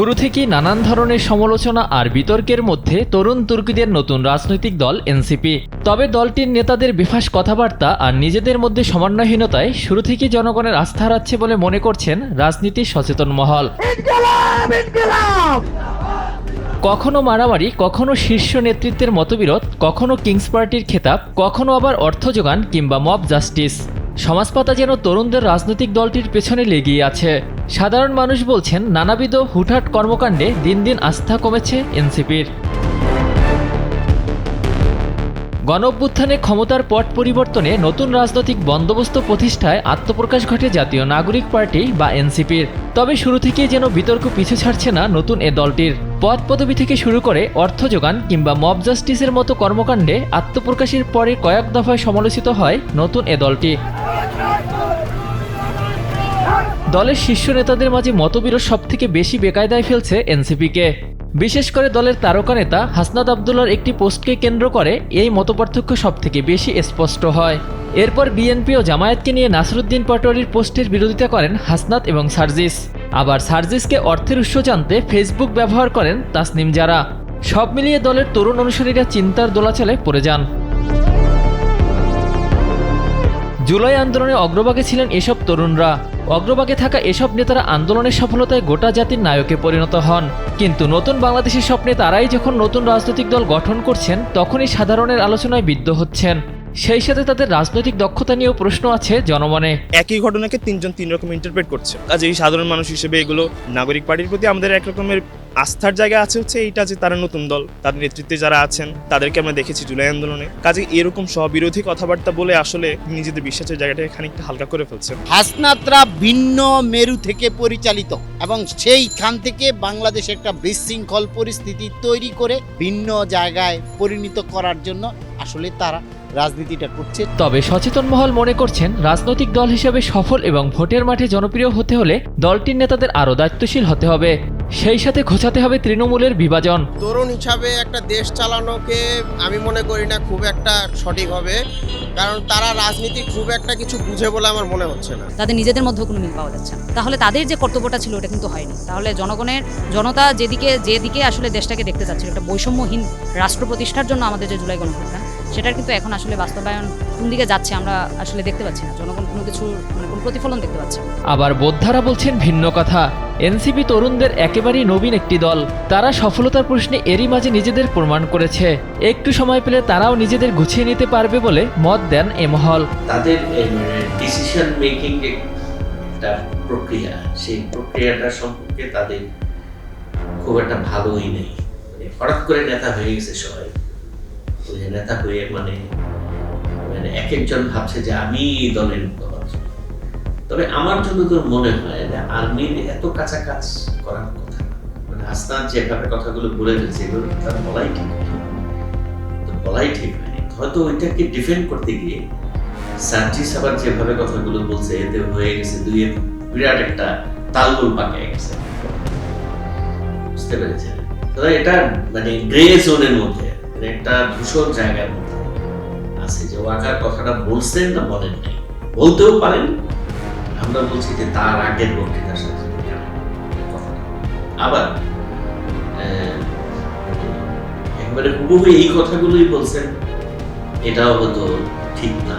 শুরু থেকেই নানান ধরনের সমালোচনা আর বিতর্কের মধ্যে তরুণ তুর্কিদের নতুন রাজনৈতিক দল এনসিপি। তবে দলটির নেতাদের বেফাঁস কথাবার্তা আর নিজেদের মধ্যে সমন্বয়হীনতায় শুরু থেকেই জনগণের আস্থা হারাচ্ছে বলে মনে করছেন রাজনীতির সচেতন মহল। কখনো মারামারি, কখনো শীর্ষ নেতৃত্বের মতবিরোধ, কখনো কিংস পার্টির খেতাব, কখনো আবার অর্থ যোগান কিংবা মব জাস্টিস। সমাজপাতা যেন তরুণদের রাজনৈতিক দলটির পেছনে লেগেই আছে। সাধারণ মানুষ বলছেন নানাবিধ হুটহাট কর্মকাণ্ডে দিন দিন আস্থা কমেছে এনসিপির। গণঅভ্যুত্থানে ক্ষমতার পট পরিবর্তনে নতুন রাজনৈতিক বন্দোবস্ত প্রতিষ্ঠায় আত্মপ্রকাশ ঘটে জাতীয় নাগরিক পার্টি বা এনসিপির। তবে শুরু থেকেই যেন বিতর্ক পিছু ছাড়ছে না নতুন এ দলটির। পদ পদবি থেকে শুরু করে অর্থ যোগান কিংবা মব জাস্টিসের মতো কর্মকাণ্ডে আত্মপ্রকাশের পরে কয়েক দফায় সমালোচিত হয় নতুন এ দলটি। দলের শীর্ষ নেতাদের মাঝে মতবিরোধ সবথেকে বেশি বেকায়দায় ফেলছে এনসিপিকে। বিশেষ করে দলের তারকা নেতা হাসনাত আবদুল্লাহর একটি পোস্টকে কেন্দ্র করে এই মতপার্থক্য সবথেকে বেশি স্পষ্ট হয়। এরপর বিএনপি ও জামায়াতকে নিয়ে নাসিরুদ্দিন পাটোয়ারির পোস্টের বিরোধিতা করেন হাসনাত এবং সার্জিস। আবার সার্জিসকে অর্থের উৎস জানতে ফেসবুক ব্যবহার করেন তাসনিম জারা। সব মিলিয়ে দলের তরুণ অনুসারীরা চিন্তার দোলাচলে পড়ে যান। জুলাই আন্দোলনে অগ্রভাগে ছিলেন এসব তরুণরা। অগ্রভাগে থাকা এসব নেতারা আন্দোলনের সফলতায় গোটা জাতির নায়কে পরিণত হন। কিন্তু নতুন বাংলাদেশের স্বপ্নে তারাই যখন নতুন রাজনৈতিক দল গঠন করছেন, তখনই সাধারণের আলোচনায় বিদ্ধ হচ্ছেন। সেই সাথে তাদের রাজনৈতিক দক্ষতা নিয়েও প্রশ্ন আছে জনমনে। একই ঘটনাকে তিনজন তিন রকম ইন্টারপ্রেট করছে। আজ এই সাধারণ মানুষ হিসেবে এগুলো নাগরিক পার্টির প্রতি আমাদের এক রকমের আস্থার জায়গা আছে হচ্ছে এইটা যে তারা নতুন দল, তাদের নেতৃত্বে যারা আছেন তাদেরকে আমরা দেখেছি জুলাই আন্দোলনে। কাজে এরকম স্ববিরোধী কথাবার্তা বলে আসলে নিজেদের বিশ্বাসের জায়গাটাকে খানিকটা হালকা করে ফেলছেন। হাসনাতরা ভিন্ন মেরু থেকে পরিচালিত এবং সেইখান থেকে বাংলাদেশ একটা বিশৃঙ্খল পরিস্থিতি তৈরি করে ভিন্ন জায়গায় পরিণত করার জন্য আসলে তারা রাজনীতিটা করছে। তবে সচেতন মহল মনে করছেন রাজনৈতিক দল হিসেবে সফল এবং ভোটের মাঠে জনপ্রিয় হতে হলে দলটির নেতাদের আরও দায়িত্বশীল হতে হবে। সেই সাথে ঘোচাতে হবে তৃণমূলের বিভাজন। তরুণ হিসাবে একটা দেশ চালানোকে আমি মনে করি না খুব একটা সঠিক হবে, কারণ তারা রাজনীতি খুব একটা কিছু বুঝে বলে আমার মনে হচ্ছে না। তাদের নিজেদের মধ্যে কোনো মিল পাওয়া যাচ্ছে না। তাহলে তাদের যে কর্তব্যটা ছিল ওটা কিন্তু হয়নি। তাহলে জনতা যেদিকে আসলে দেশটাকে দেখতে চাচ্ছিল, একটা বৈষম্যহীন রাষ্ট্র প্রতিষ্ঠার জন্য আমাদের যে জুলাই গণঅভ্যুত্থান, সেটার কিন্তু এখন আসলে বাস্তবায়ন কোন দিকে যাচ্ছে আমরা আসলে দেখতে পাচ্ছি না। জনগণ কোনো কিছু কোনো প্রতিফলন দেখতে পাচ্ছে না। আবার বোদ্ধারা বলছেন ভিন্ন কথা। এনসিপি তরুণদের একেবারেই নবীন একটি দল। তারা সফলতার প্রশ্নে এরই মাঝে নিজেদের প্রমাণ করেছে। একটু সময় পেলে তারাও নিজেদের গুছিয়ে নিতে পারবে বলে মত দেন এ মহল। তাদের ডিসিশন মেকিং একটা প্রক্রিয়া, সেই প্রক্রিয়াটা সম্পর্কে তাদের খুব একটা ভালোই নেই। হঠাৎ করে নেতা হয়ে গেছে সবাই। নেতা হয়ে মানে এক একজন ভাবছে যে আমি এই দলের মুখপাত্র। তবে আমার জন্য তো মনে হয় যে আর্মির এত কাছাকাছি করার কথা, মানে হাসনাত যেভাবে কথাগুলো বলে ফেলছে এগুলো তার বলাই ঠিক হয়নি। হয়তো ওইটাকে ডিফেন্ড করতে গিয়ে সার্জিস আবার যেভাবে কথাগুলো বলছে এতে হয়ে গেছে দুইয়ের বিরাট একটা তালগোল পাকিয়ে গেছে, বুঝতে পেরেছেন? এটা মানে গ্রে জোনের মধ্যে, একটা ধূসর জায়গার মধ্যে আছে যে ওয়াকার কথাটা বলছেন না বলেন নাই, বলতেও পারেন। আমরা বলছি যে তার আগের বক্তৃতার সাথে আবার একবারে হুবহু এই কথাগুলোই বলছেন, এটাও হয়তো ঠিক না।